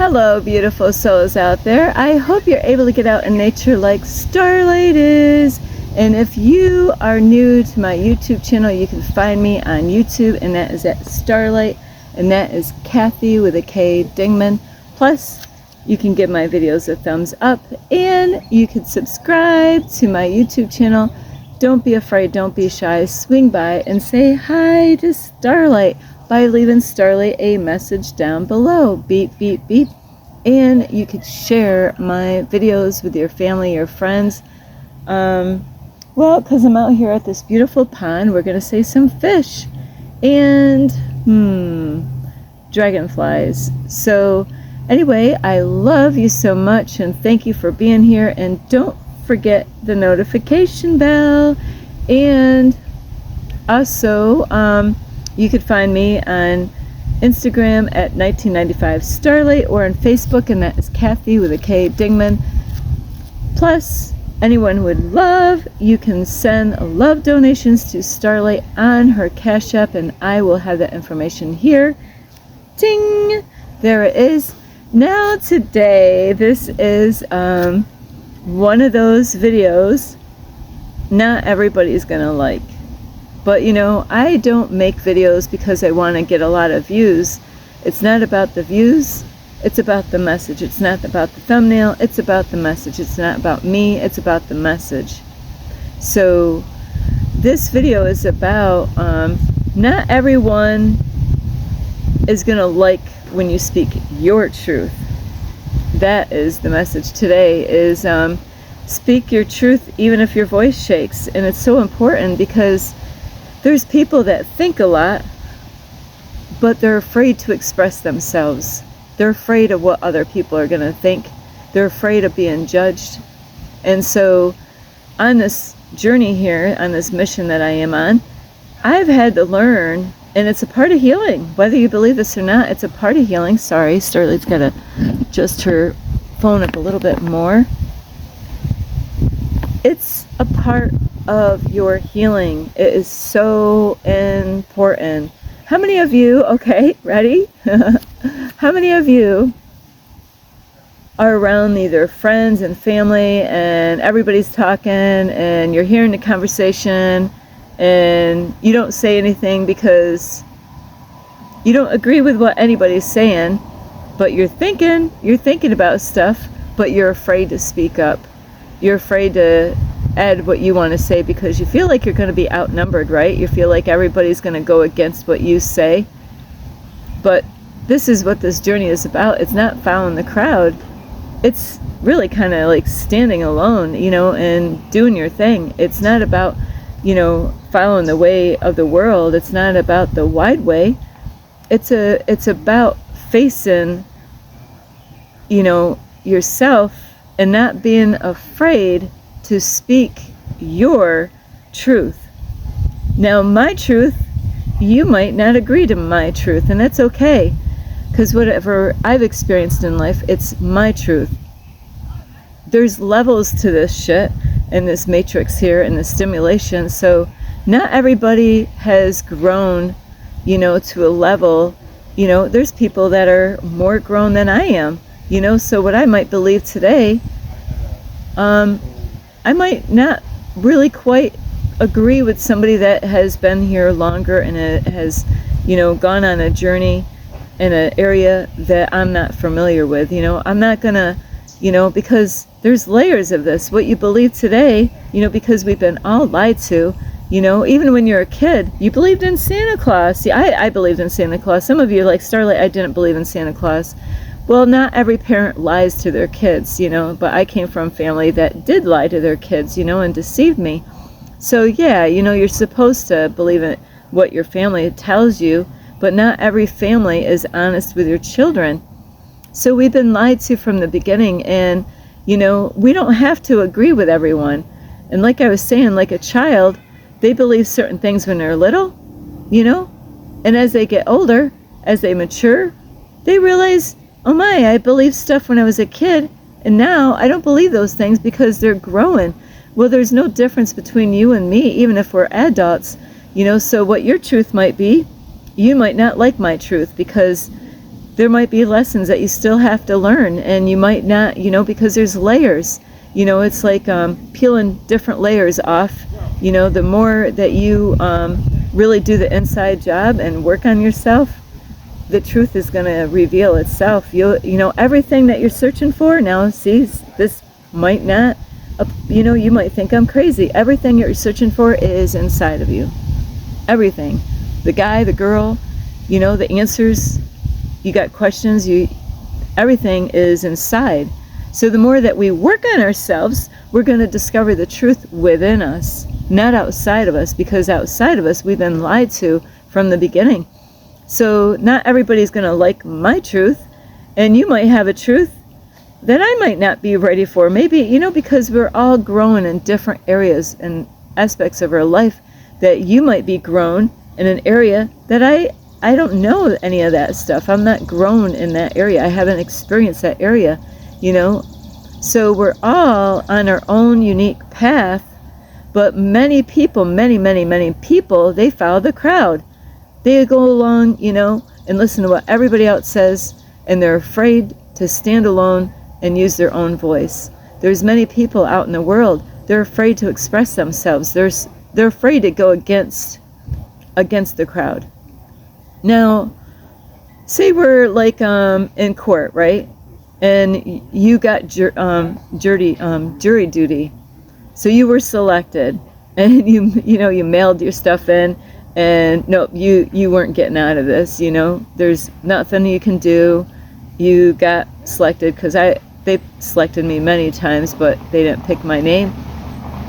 Hello, beautiful souls out there. I hope you're able to get out in nature like Starlight is. And if you are new to my YouTube channel, you can find me on YouTube, and that is at Starlight, and that is Kathy with a K Dingman. Plus, you can give my videos a thumbs up, and you can subscribe to my YouTube channel. Don't be afraid, don't be shy. Swing by and say hi to Starlight by leaving Starlight a message down below. Beep, beep, beep. And you could share my videos with your family, your friends. Well, because I'm out here at this beautiful pond, we're going to say some fish and dragonflies. So anyway, I love you so much, and thank you for being here. And don't forget the notification bell. And also, you could find me on Instagram at 1995 Starlight, or on Facebook, and that is Kathy with a K Dingman. Plus, anyone who would love, you can send love donations to Starlight on her Cash App, and I will have that information here. Ting! There it is. Now today, this is one of those videos not everybody's gonna like. But you know, I don't make videos because I want to get a lot of views. It's not about the views, it's about the message. It's not about the thumbnail, it's about the message. It's not about me, it's about the message. So this video is about not everyone is gonna like when you speak your truth. That is the message today, is speak your truth even if your voice shakes. And it's so important because there's people that think a lot, but they're afraid to express themselves. They're afraid of what other people are going to think. They're afraid of being judged. And so on this journey here, on this mission that I am on, I've had to learn, and it's a part of healing. Whether you believe this or not, it's a part of healing. Sorry, Starlight's got to adjust her phone up a little bit more. It's a part of your healing. It is so important. How many of you, okay, ready? How many of you are around either friends and family, and everybody's talking and you're hearing the conversation and you don't say anything because you don't agree with what anybody's saying, but you're thinking about stuff, but you're afraid to speak up. You're afraid to add what you want to say because you feel like you're going to be outnumbered, right? You feel like everybody's going to go against what you say. But this is what this journey is about. It's not following the crowd. It's really kind of like standing alone, you know, and doing your thing. It's not about, you know, following the way of the world. It's not about the wide way. It's about facing, you know, yourself and not being afraid to speak your truth. Now, my truth, you might not agree to my truth, and that's okay, because whatever I've experienced in life, it's my truth. There's levels to this shit in this matrix here, and this stimulation, so not everybody has grown, you know, to a level. You know, there's people that are more grown than I am, you know, so what I might believe today, I might not really quite agree with somebody that has been here longer and has, you know, gone on a journey in an area that I'm not familiar with. You know, I'm not gonna, you know, because there's layers of this. What you believe today, you know, because we've been all lied to. You know, even when you're a kid, you believed in Santa Claus. See, I believed in Santa Claus. Some of you, like Starlight, I didn't believe in Santa Claus. Well, not every parent lies to their kids, you know, but I came from a family that did lie to their kids, you know, and deceived me. So yeah, you know, you're supposed to believe in what your family tells you, but not every family is honest with your children. So we've been lied to from the beginning, and, you know, we don't have to agree with everyone. And like I was saying, like a child, they believe certain things when they're little, you know, and as they get older, as they mature, they realize, oh my, I believed stuff when I was a kid, and now I don't believe those things because they're growing. Well, there's no difference between you and me, even if we're adults, you know, so what your truth might be, you might not like my truth because there might be lessons that you still have to learn, and you might not, because there's layers. It's like peeling different layers off. The more that you really do the inside job and work on yourself, the truth is going to reveal itself. Everything that you're searching for now, see, this might not, you might think I'm crazy. Everything you're searching for is inside of you. Everything. The guy, the girl, the answers. You got questions, everything is inside. So the more that we work on ourselves, we're going to discover the truth within us, not outside of us, because outside of us we've been lied to from the beginning. So not everybody's going to like my truth, and you might have a truth that I might not be ready for. Maybe, because we're all growing in different areas and aspects of our life, that you might be grown in an area that I don't know any of that stuff. I'm not grown in that area. I haven't experienced that area, So we're all on our own unique path, but many people, many people, they follow the crowd. They go along, and listen to what everybody else says, and they're afraid to stand alone and use their own voice. There's many people out in the world, they're afraid to express themselves. They're afraid to go against the crowd. Now, say we're like in court, right? And you got jury duty. So you were selected, and you mailed your stuff in, and no, you weren't getting out of this. There's nothing you can do. You got selected because they selected me many times, but they didn't pick my name.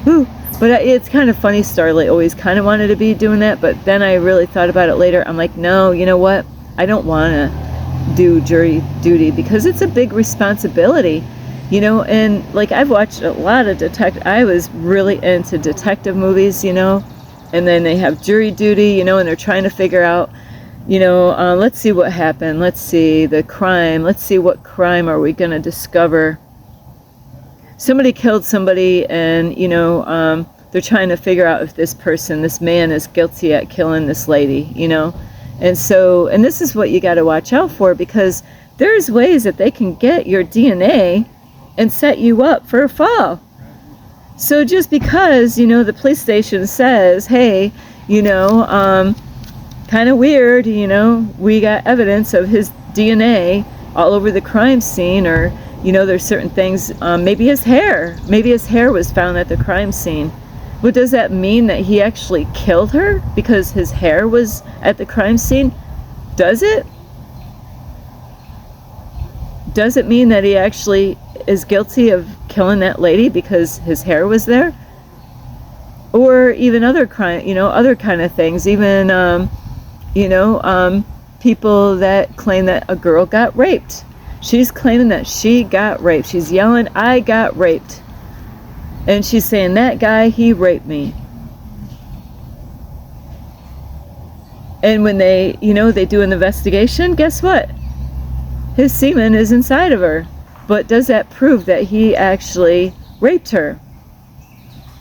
Whew. But it's kind of funny, Starlight always kind of wanted to be doing that, but then I really thought about it later. I'm like, no, you know what? I don't want to do jury duty because it's a big responsibility, and like I've watched a lot of I was really into detective movies, and then they have jury duty, and they're trying to figure out, let's see what happened. Let's see the crime. Let's see what crime are we going to discover. Somebody killed somebody, and they're trying to figure out if this man is guilty at killing this lady, and this is what you got to watch out for, because there's ways that they can get your DNA and set you up for a fall. So just because the police station says, hey, kind of weird, we got evidence of his DNA all over the crime scene, or there's certain things, maybe his hair was found at the crime scene. Well, does that mean that he actually killed her because his hair was at the crime scene? Does it? Does it mean that he actually is guilty of killing that lady because his hair was there? Or even other crime, other kind of things, even, people that claim that a girl got raped. She's claiming that she got raped. She's yelling, I got raped. And she's saying, that guy, he raped me. And when they do an investigation, guess what? His semen is inside of her. But does that prove that he actually raped her?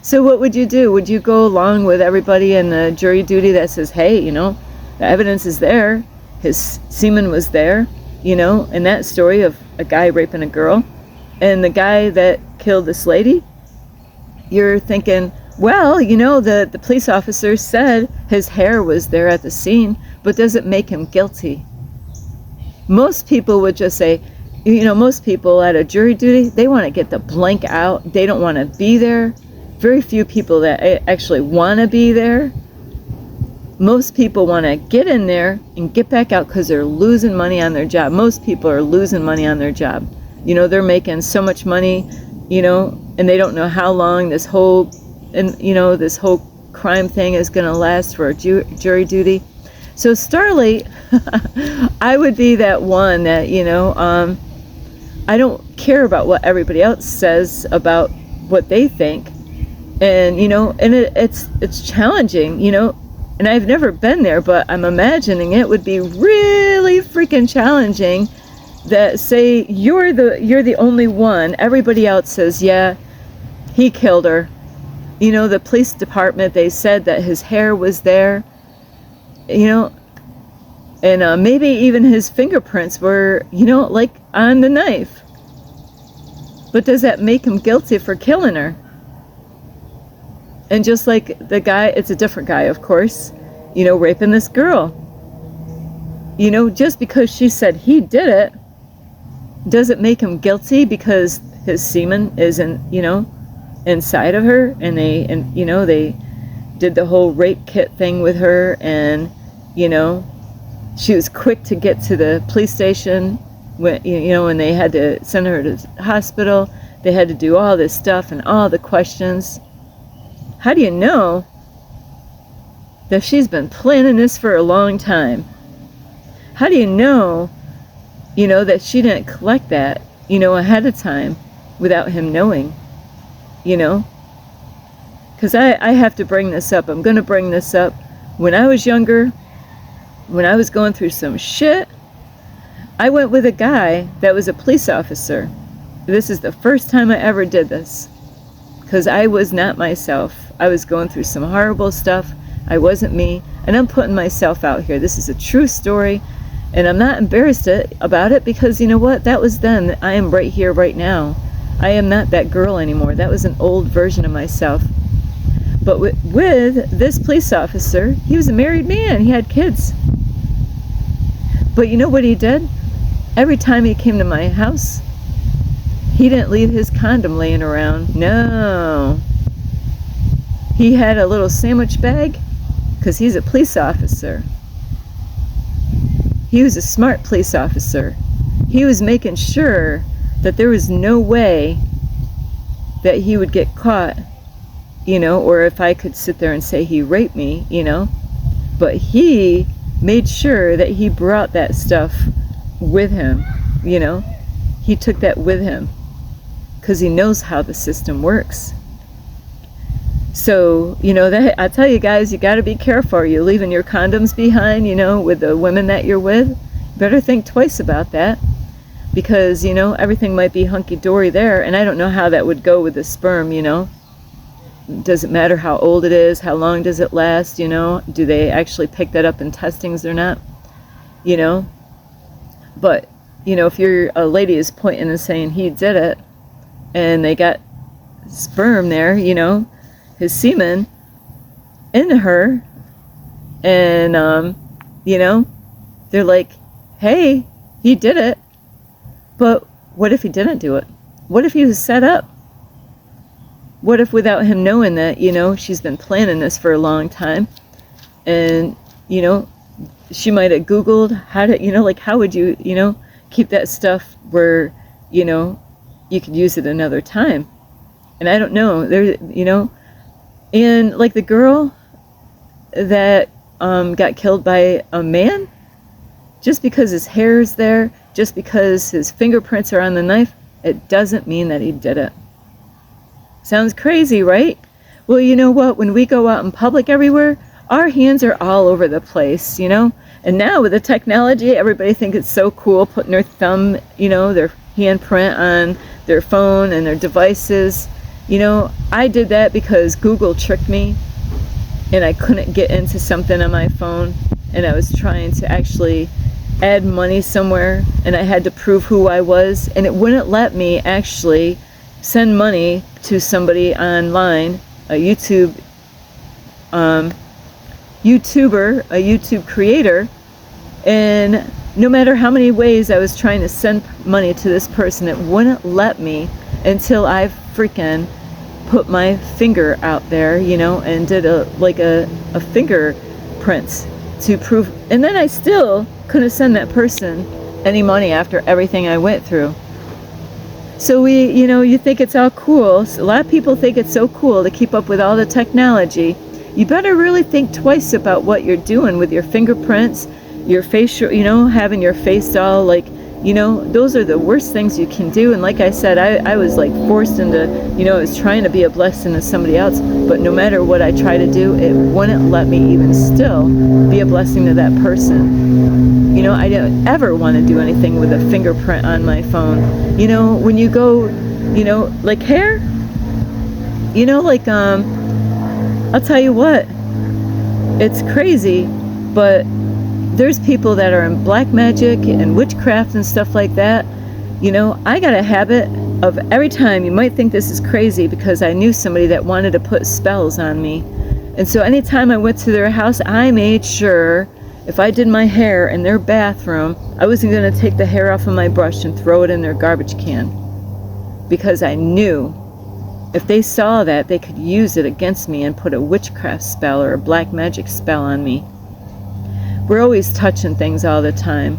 So what would you do? Would you go along with everybody in the jury duty that says, hey, the evidence is there. His semen was there, in that story of a guy raping a girl, and the guy that killed this lady, you're thinking, well, the police officer said his hair was there at the scene, but does it make him guilty? Most people would just say, most people at a jury duty, they want to get the blank out. They don't want to be there. Very few people that actually want to be there. Most people want to get in there and get back out because they're losing money on their job. Most people are losing money on their job. They're making so much money, and they don't know how long this whole crime thing is going to last for a jury duty. So Starlight, I would be that one that, I don't care about what everybody else says about what they think. And, and it's challenging, and I've never been there, but I'm imagining it would be really freaking challenging that, say, you're the only one. Everybody else says, yeah, he killed her. The police department, they said that his hair was there, and And maybe even his fingerprints were, like on the knife. But does that make him guilty for killing her? And just like the guy, it's a different guy, of course, raping this girl. Just because she said he did it, does it make him guilty because his semen is inside of her, and they did the whole rape kit thing with her, and she was quick to get to the police station when when they had to send her to the hospital. They had to do all this stuff and all the questions. How do you know that she's been planning this for a long time? How do you know that she didn't collect that ahead of time without him knowing? Because I have to bring this up. I'm going to bring this up. When I was younger, when I was going through some shit, I went with a guy that was a police officer. This is the first time I ever did this, because I was not myself. I was going through some horrible stuff. I wasn't me, and I'm putting myself out here. This is a true story, and I'm not embarrassed about it, because you know what? That was then. I am right here, right now. I am not that girl anymore. That was an old version of myself. But with this police officer, he was a married man. He had kids. But you know what he did? Every time he came to my house, he didn't leave his condom laying around. No. He had a little sandwich bag, because he's a police officer. He was a smart police officer. He was making sure that there was no way that he would get caught, or if I could sit there and say he raped me, But he made sure that he brought that stuff with him, He took that with him, because he knows how the system works. So, that I tell you guys, you got to be careful. Are you leaving your condoms behind, with the women that you're with? Better think twice about that, because, everything might be hunky-dory there, and I don't know how that would go with the sperm, Does it matter how old it is? How long does it last, Do they actually pick that up in testings or not? But, if a lady is pointing and saying he did it, and they got sperm there, his semen in her, and they're like, hey, he did it. But what if he didn't do it? What if he was set up? What if without him knowing that, she's been planning this for a long time, and she might have Googled how to, how would you keep that stuff where you could use it another time? And I don't know, there, and like the girl that got killed by a man, just because his hair is there, just because his fingerprints are on the knife, it doesn't mean that he did it. Sounds crazy, right? Well, you know what? When we go out in public everywhere, our hands are all over the place, And now with the technology, everybody thinks it's so cool putting their thumb, their handprint on their phone and their devices. I did that because Google tricked me, and I couldn't get into something on my phone, and I was trying to actually add money somewhere, and I had to prove who I was, and it wouldn't let me actually send money to somebody online, a YouTuber, a YouTube creator, and no matter how many ways I was trying to send money to this person, it wouldn't let me until I freaking put my finger out there, and did a fingerprint to prove, and then I still couldn't send that person any money after everything I went through. So you think it's all cool. So a lot of people think it's so cool to keep up with all the technology. You better really think twice about what you're doing with your fingerprints, your facial, having your face all like, those are the worst things you can do. And like I said, I was like forced into, I was trying to be a blessing to somebody else, but no matter what I try to do, it wouldn't let me even still be a blessing to that person. I don't ever want to do anything with a fingerprint on my phone. When you go, like hair, I'll tell you what, it's crazy, but there's people that are in black magic and witchcraft and stuff like that. You know, I got a habit of every time, you might think this is crazy because I knew somebody that wanted to put spells on me. And so anytime I went to their house, I made sure if I did my hair in their bathroom, I wasn't going to take the hair off of my brush and throw it in their garbage can. Because I knew if they saw that, they could use it against me and put a witchcraft spell or a black magic spell on me. We're always touching things all the time,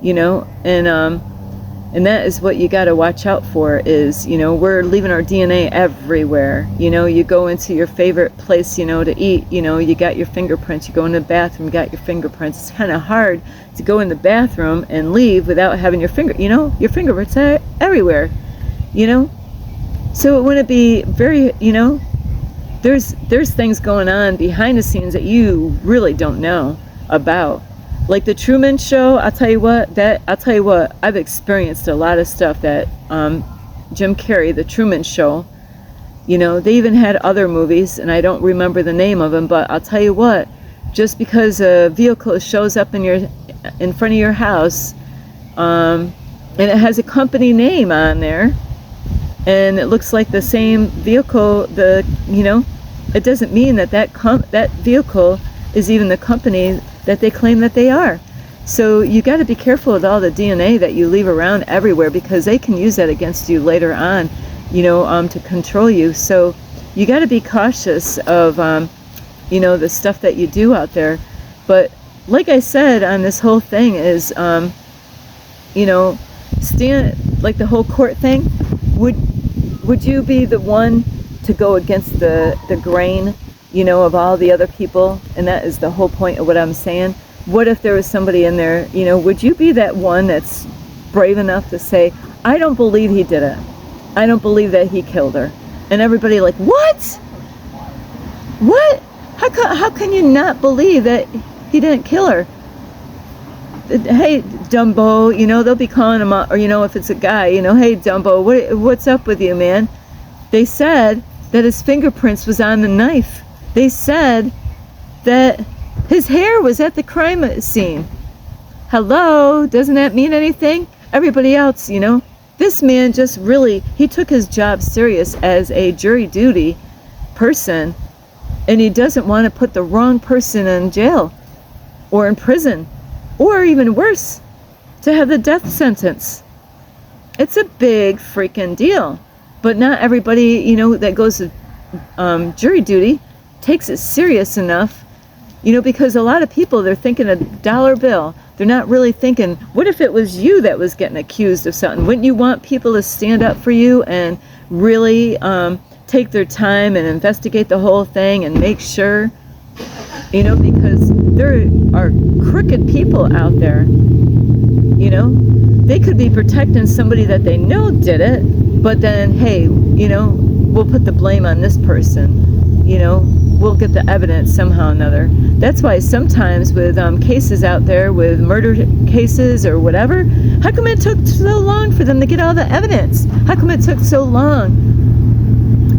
you know, and that is what you got to watch out for is, you know, we're leaving our DNA everywhere. You know, you go into your favorite place, you know, to eat, you know, you got your fingerprints. You go in the bathroom, you got your fingerprints. It's kind of hard to go in the bathroom and leave without having your your fingerprints are everywhere, you know. So it wouldn't be very, you know, there's things going on behind the scenes that you really don't know about. Like the Truman Show, I'll tell you what, I've experienced a lot of stuff that Jim Carrey, the Truman Show, you know, they even had other movies, and I don't remember the name of them, but I'll tell you what, just because a vehicle shows up in front of your house, and it has a company name on there, and it looks like the same vehicle, you know, it doesn't mean that vehicle is even the company that they claim that they are. So you got to be careful with all the DNA that you leave around everywhere, because they can use that against you later on, you know, to control you. So you got to be cautious of, you know, the stuff that you do out there. But like I said on this whole thing is, you know, like the whole court thing, would you be the one to go against the grain, you know, of all the other people? And that is the whole point of what I'm saying. What if there was somebody in there, you know, would you be that one that's brave enough to say, I don't believe he did it. I don't believe that he killed her. And everybody like, what? What? How can you not believe that he didn't kill her? Hey, Dumbo, you know, they'll be calling him up, or, you know, if it's a guy, you know, hey, Dumbo, what's up with you, man? They said that his fingerprints was on the knife. They said that his hair was at the crime scene. Hello, doesn't that mean anything? Everybody else, you know, this man just really, he took his job serious as a jury duty person, and he doesn't want to put the wrong person in jail or in prison, or even worse, to have the death sentence. It's a big freaking deal. But not everybody, you know, that goes to jury duty takes it serious enough, you know, because a lot of people, they're thinking a dollar bill. They're not really thinking, what if it was you that was getting accused of something? Wouldn't you want people to stand up for you and really take their time and investigate the whole thing and make sure, you know, because there are crooked people out there, you know. They could be protecting somebody that they know did it, but then, hey, you know, we'll put the blame on this person, you know, we'll get the evidence somehow or another. That's why sometimes with cases out there, with murder cases or whatever, how come it took so long for them to get all the evidence? How come it took so long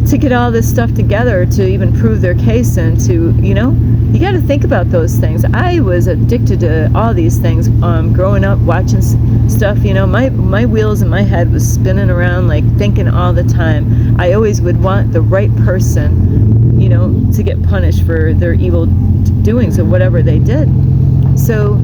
to get all this stuff together to even prove their case? And to, you know, you got to think about those things. I was addicted to all these things growing up, watching stuff, you know. My wheels in my head was spinning around, like thinking all the time. I always would want the right person, you know, to get punished for their evil doings or whatever they did. So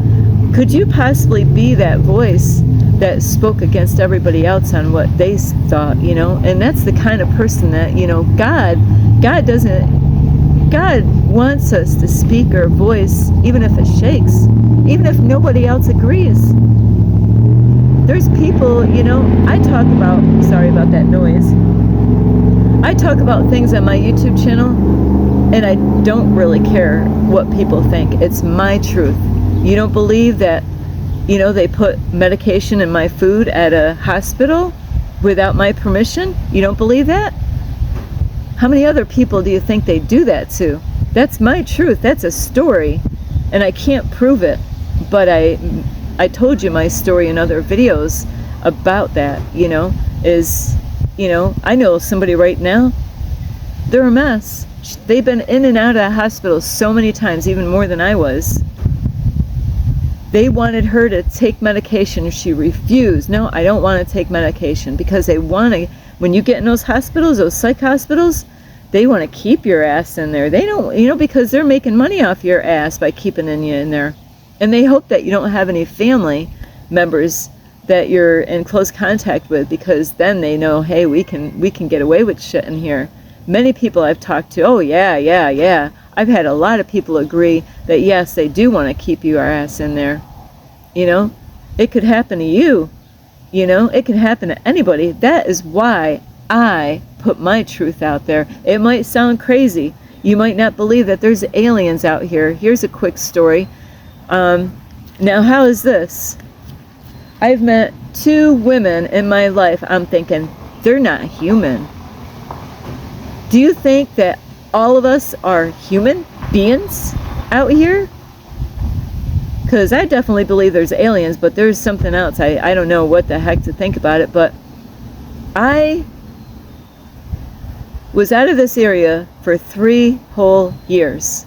could you possibly be that voice that spoke against everybody else on what they thought, you know? And that's the kind of person that, you know, God wants us to speak our voice, even if it shakes, even if nobody else agrees. There's people, you know, sorry about that noise. I talk about things on my YouTube channel, and I don't really care what people think. It's my truth. You don't believe that, you know, they put medication in my food at a hospital without my permission? You don't believe that? How many other people do you think they do that to? That's my truth. That's a story, and I can't prove it, but I told you my story in other videos about that, you know, is, you know, I know somebody right now, they're a mess. They've been in and out of the hospital so many times, even more than I was. They wanted her to take medication. She refused. No, I don't want to take medication, because they want to, when you get in those hospitals, those psych hospitals, they want to keep your ass in there. They don't, because they're making money off your ass by keeping you in there. And they hope that you don't have any family members that you're in close contact with, because then they know, hey, we can get away with shit in here. Many people I've talked to, oh yeah. I've had a lot of people agree that yes, they do want to keep your ass in there. It could happen to you. It can happen to anybody. That is why I put my truth out there. It might sound crazy. You might not believe that there's aliens out here. Here's a quick story. Now, how is this? I've met 2 women in my life. I'm thinking, they're not human. Do you think that all of us are human beings out here? Because I definitely believe there's aliens, but there's something else. I don't know what the heck to think about it, but I was out of this area for 3 whole years.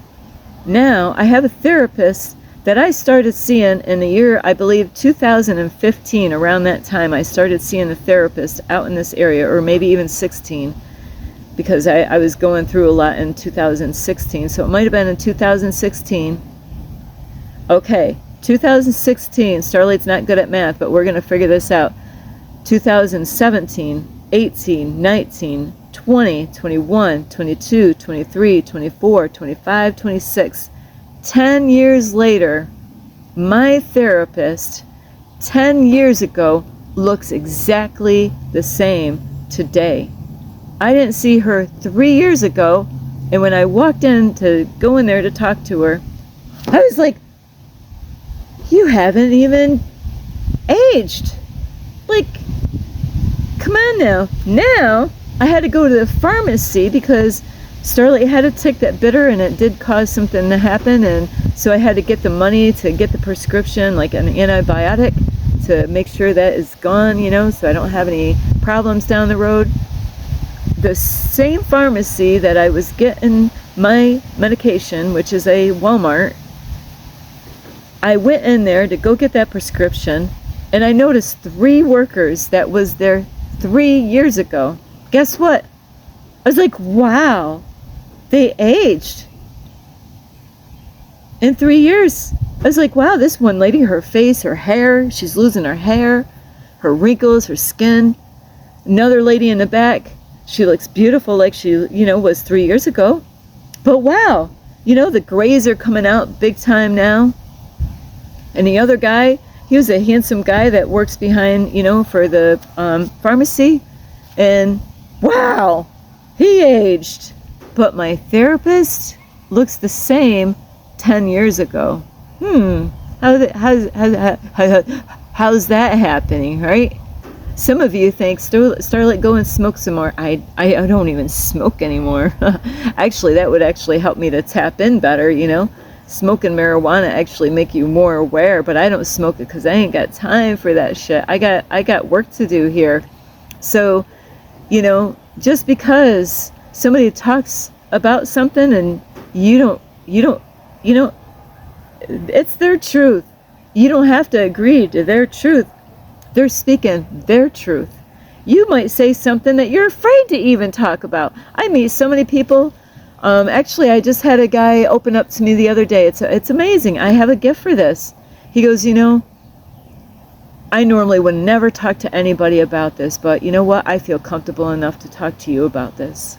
Now I have a therapist that I started seeing in the year, I believe 2015. Around that time I started seeing a therapist out in this area, or maybe even 16, because I was going through a lot in 2016, so it might have been in 2016. Okay, 2016, Starlight's not good at math, but we're going to figure this out. 2017, 18, 19, 20, 21, 22, 23, 24, 25, 26. 10 years later, my therapist 10 years ago looks exactly the same today. I didn't see her 3 years ago, and when I walked in to go in there to talk to her, I was like, you haven't even aged. Like, come on now. Now, I had to go to the pharmacy because Starlight had a tick that bit her, and it did cause something to happen, and so I had to get the money to get the prescription, like an antibiotic, to make sure that is gone, so I don't have any problems down the road. The same pharmacy that I was getting my medication, which is a Walmart, I went in there to go get that prescription, and I noticed 3 workers that was there 3 years ago. Guess what? I was like, wow, they aged in 3 years. I was like, wow, this one lady, her face, her hair, she's losing her hair, her wrinkles, her skin. Another lady in the back, she looks beautiful like she, was 3 years ago. But wow, the grays are coming out big time now. And the other guy, he was a handsome guy that works behind, for the pharmacy. And wow, he aged. But my therapist looks the same 10 years ago. How's that happening, right? Some of you think, Starlight, go and smoke some more. I don't even smoke anymore. Actually, that would actually help me to tap in better, Smoking marijuana actually make you more aware, but I don't smoke it because I ain't got time for that shit. I got work to do here. So, just because somebody talks about something and you don't, it's their truth. You don't have to agree to their truth. They're speaking their truth. You might say something that you're afraid to even talk about. I meet so many people. Actually, I just had a guy open up to me the other day. It's amazing. I have a gift for this. He goes, I normally would never talk to anybody about this, but you know what? I feel comfortable enough to talk to you about this.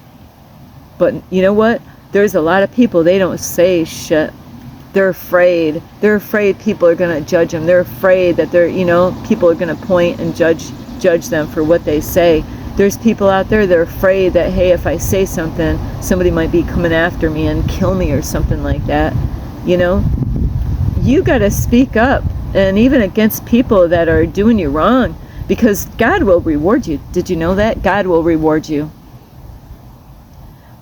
But you know what? There's a lot of people, they don't say shit. They're afraid. They're afraid people are going to judge them. They're afraid that people are going to point and judge them for what they say. There's people out there that are afraid that, hey, if I say something, somebody might be coming after me and kill me or something like that. You got to speak up, and even against people that are doing you wrong, because God will reward you. Did you know that? God will reward you.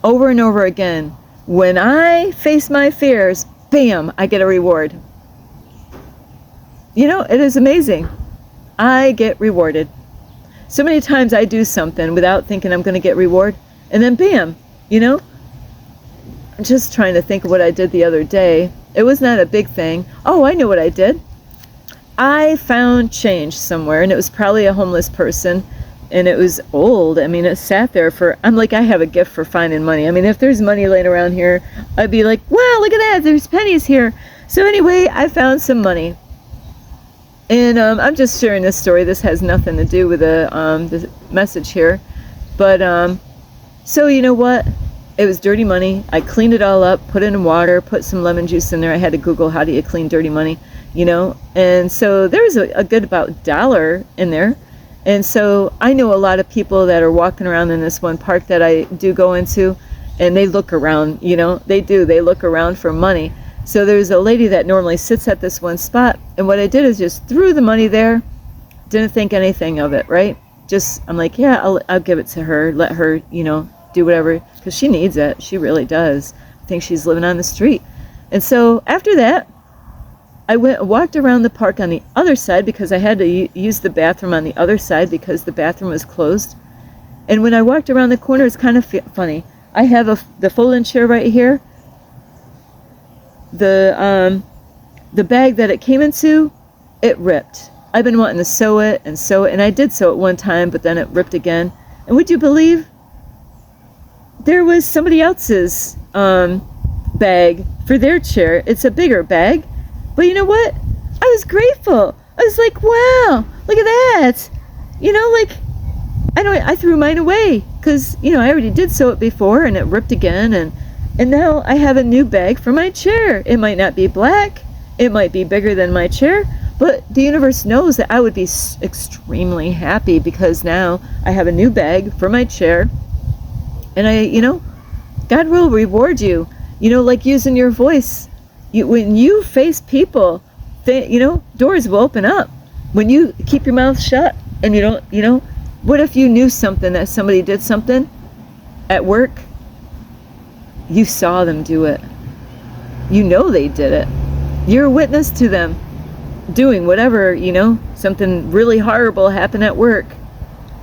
Over and over again, when I face my fears, bam, I get a reward. It is amazing. I get rewarded. So many times I do something without thinking I'm going to get reward, and then bam, I'm just trying to think of what I did the other day. It was not a big thing. Oh, I know what I did. I found change somewhere, and it was probably a homeless person, and it was old. I mean, it sat there for, I'm like, I have a gift for finding money. I mean, if there's money laying around here, I'd be like, wow, look at that, there's pennies here. So anyway, I found some money. And I'm just sharing this story. This has nothing to do with the message here. But so you know what? It was dirty money. I cleaned it all up, put it in water, put some lemon juice in there. I had to Google how do you clean dirty money, you know. And so there was a good about $1 in there. And so I know a lot of people that are walking around in this one park that I do go into, and they look around, you know. They do. They look around for money. So there's a lady that normally sits at this one spot, and what I did is just threw the money there, didn't think anything of it, right? Just, I'm like, yeah, I'll give it to her, let her, you know, do whatever, because she needs it. She really does. I think she's living on the street. And so after that, I walked around the park on the other side because I had to use the bathroom on the other side because the bathroom was closed. And when I walked around the corner, it's kind of funny. I have the fold-in chair right here. The bag that it came into, it ripped. I've been wanting to sew it, and I did sew it one time, but then it ripped again. And would you believe there was somebody else's bag for their chair? It's a bigger bag, but you know what? I was grateful. I was like, wow, look at that. You know, like, I threw mine away because, you know, I already did sew it before, and it ripped again, and now I have a new bag for my chair. It might not be black. It might be bigger than my chair. But the universe knows that I would be extremely happy because now I have a new bag for my chair. And you know, God will reward you. You know, like using your voice. When you face people, you know, doors will open up. When you keep your mouth shut and you don't, you know, what if you knew something that somebody did something at work? You saw them do it. You know they did it. You're a witness to them doing whatever, you know, something really horrible happened at work.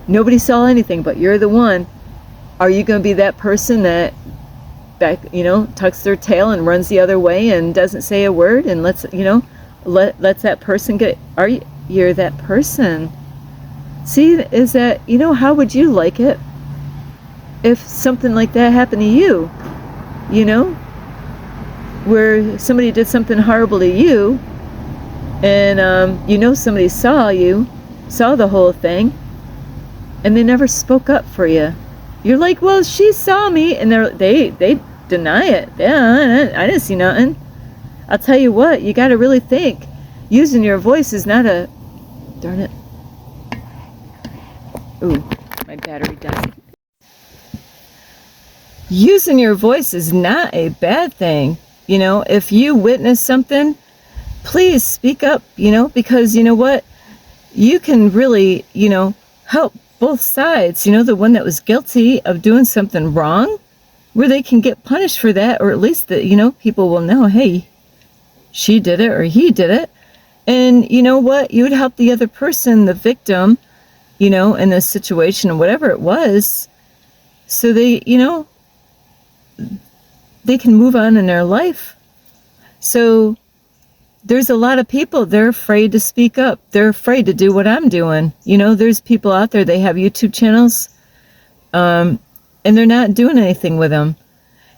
Nobody saw anything, but you're the one. Are you going to be that person that you know, tucks their tail and runs the other way and doesn't say a word and lets, you know, lets that person get, you're that person. See, is that, you know, how would you like it if something like that happened to you? You know, where somebody did something horrible to you, and you know somebody saw the whole thing, and they never spoke up for you. You're like, well, she saw me, and they deny it. Yeah, I didn't see nothing. I'll tell you what, you got to really think. Using your voice is not a, darn it. Ooh, my battery died. Using your voice is not a bad thing. You know, if you witness something, please speak up, you know, because you know what? You can really, you know, help both sides. You know, the one that was guilty of doing something wrong, where they can get punished for that, or at least that, you know, people will know, hey, she did it or he did it. And you know what? You would help the other person, the victim, you know, in this situation or whatever it was, so they, you know, they can move on in their life. So there's a lot of people, they're afraid to speak up. They're afraid to do what I'm doing. You know, there's people out there, they have YouTube channels, and they're not doing anything with them.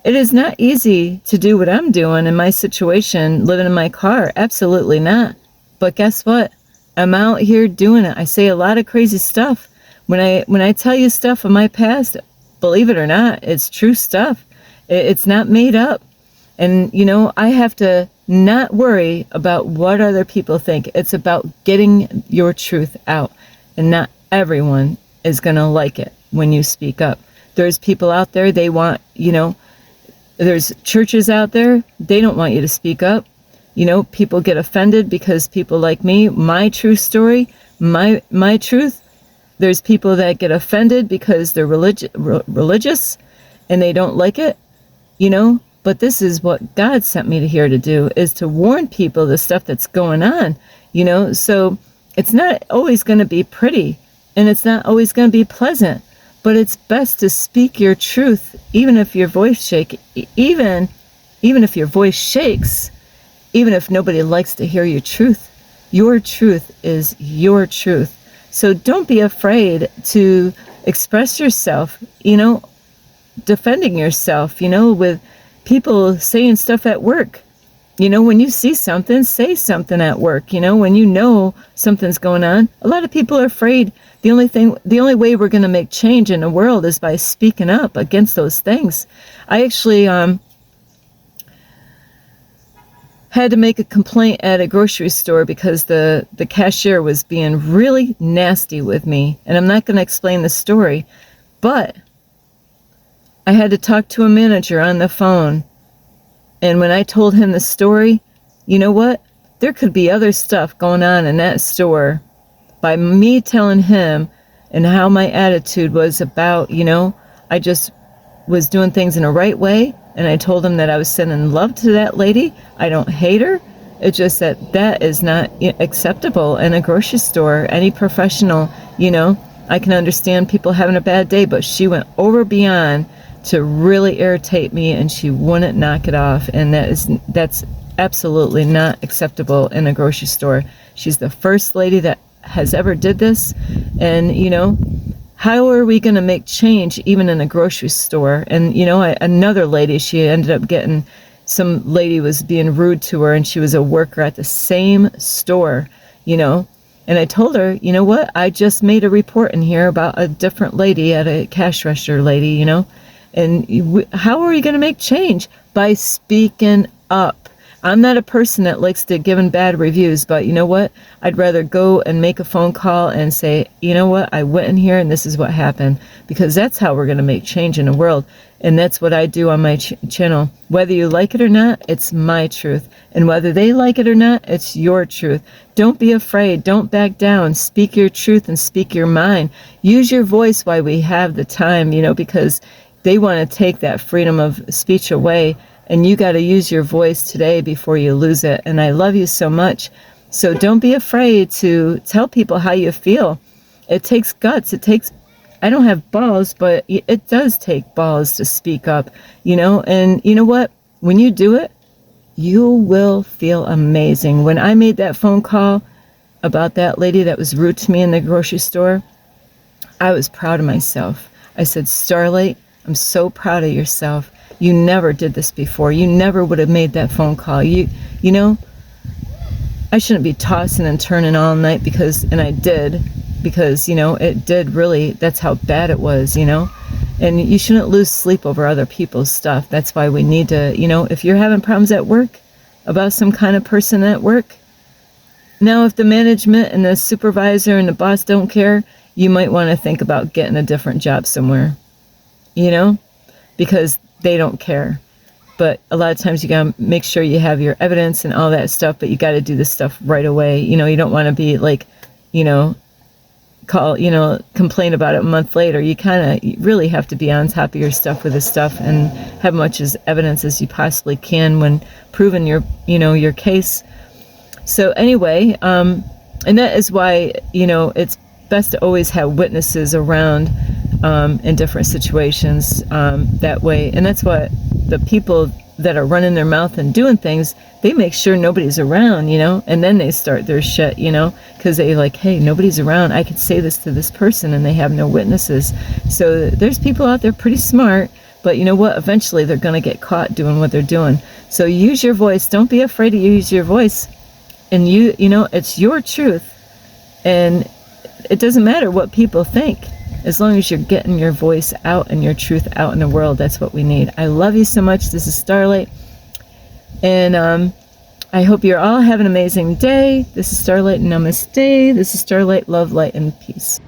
It is not easy to do what I'm doing in my situation, living in my car. Absolutely not. But guess what? I'm out here doing it. I say a lot of crazy stuff. When I tell you stuff of my past, believe it or not, it's true stuff. It's not made up. And, you know, I have to not worry about what other people think. It's about getting your truth out. And not everyone is going to like it when you speak up. There's people out there, they want, you know, there's churches out there, they don't want you to speak up. You know, people get offended because people like me, my true story, my truth. There's people that get offended because they're religious and they don't like it, you know. But this is what God sent me here to do, is to warn people the stuff that's going on, you know. So it's not always going to be pretty, and it's not always going to be pleasant, but it's best to speak your truth, even if your voice even if your voice shakes, even if nobody likes to hear your truth. Your truth is your truth. So don't be afraid to express yourself, defending yourself, with people saying stuff at work. When you see something, say something at work. When you know something's going on, a lot of people are afraid. The only way we're going to make change in the world is by speaking up against those things. I actually had to make a complaint at a grocery store because the cashier was being really nasty with me. And I'm not going to explain the story, but I had to talk to a manager on the phone. And when I told him the story, you know what? There could be other stuff going on in that store. By me telling him and how my attitude was about, I just was doing things in a right way. And I told him that I was sending love to that lady. I don't hate her. It's just that is not acceptable in a grocery store. Any professional, I can understand people having a bad day, but she went beyond to really irritate me, and she wouldn't knock it off. And that's absolutely not acceptable in a grocery store. She's the first lady that has ever did this. And, how are we going to make change even in a grocery store? And, another lady, she ended up getting, some lady was being rude to her, and she was a worker at the same store, and I told her, you know what? I just made a report in here about a different lady at a cash register lady, And how are we going to make change? By speaking up. I'm not a person that likes to give bad reviews, but you know what? I'd rather go and make a phone call and say, you know what? I went in here and this is what happened, because that's how we're going to make change in the world. And that's what I do on my channel. Whether you like it or not, it's my truth. And whether they like it or not, it's your truth. Don't be afraid. Don't back down. Speak your truth and speak your mind. Use your voice while we have the time, because they want to take that freedom of speech away, and you got to use your voice today before you lose it. And I love you so much. So don't be afraid to tell people how you feel. It takes guts. I don't have balls, but it does take balls to speak up, and you know what? When you do it, you will feel amazing. When I made that phone call about that lady that was rude to me in the grocery store, I was proud of myself. I said, Starlight, I'm so proud of yourself. You never did this before. You never would have made that phone call. I shouldn't be tossing and turning all night and I did, because, it did really, that's how bad it was, and you shouldn't lose sleep over other people's stuff. That's why we need to, if you're having problems at work about some kind of person at work, now if the management and the supervisor and the boss don't care, you might want to think about getting a different job somewhere, because they don't care. But a lot of times you got to make sure you have your evidence and all that stuff, but you got to do this stuff right away. You don't want to be like, complain about it a month later. You really have to be on top of your stuff with this stuff and have much as evidence as you possibly can when proving your case. So anyway, and that is why, it's best to always have witnesses around in different situations that way. And that's what the people that are running their mouth and doing things, they make sure nobody's around, and then they start their shit, because they like, hey, nobody's around. I could say this to this person and they have no witnesses. So there's people out there pretty smart, but you know what? Eventually they're going to get caught doing what they're doing. So use your voice. Don't be afraid to use your voice. And it's your truth. And it doesn't matter what people think. As long as you're getting your voice out and your truth out in the world, that's what we need. I love you so much. This is Starlight. And I hope you're all having an amazing day. This is Starlight. Namaste. This is Starlight. Love, light, and peace.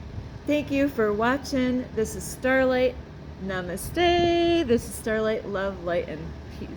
Thank you for watching. This is Starlight. Namaste. This is Starlight. Love, light, and peace.